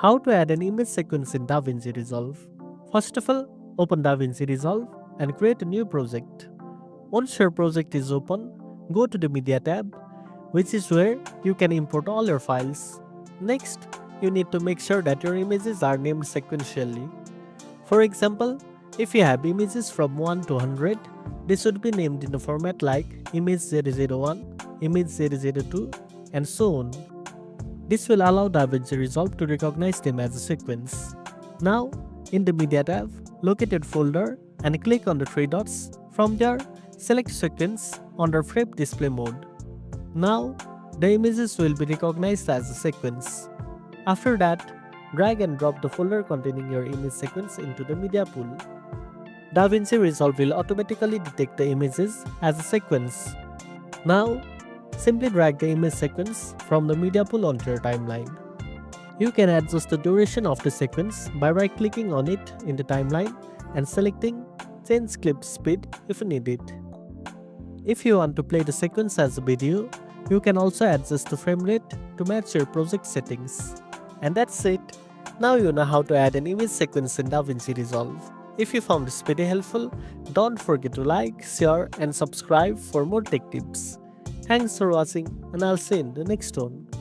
How to add an image sequence in DaVinci Resolve. First of all, open DaVinci Resolve and create a new project. Once your project is open, go to the Media tab, which is where you can import all your files. Next, you need to make sure that your images are named sequentially. For example, if you have images from 1 to 100, they should be named in a format like image 001, image 002, and so on. This will allow DaVinci Resolve to recognize them as a sequence. Now, in the Media tab, locate your folder and click on the three dots. From there, select Sequence under Frame Display Mode. Now, the images will be recognized as a sequence. After that, drag and drop the folder containing your image sequence into the media pool. DaVinci Resolve will automatically detect the images as a sequence. Now, simply drag the image sequence from the media pool onto your timeline. You can adjust the duration of the sequence by right-clicking on it in the timeline and selecting Change Clip Speed if you need it. If you want to play the sequence as a video, you can also adjust the frame rate to match your project settings. And that's it. Now you know how to add an image sequence in DaVinci Resolve. If you found this video helpful, don't forget to like, share and subscribe for more tech tips. Thanks for watching and I'll see you in the next one.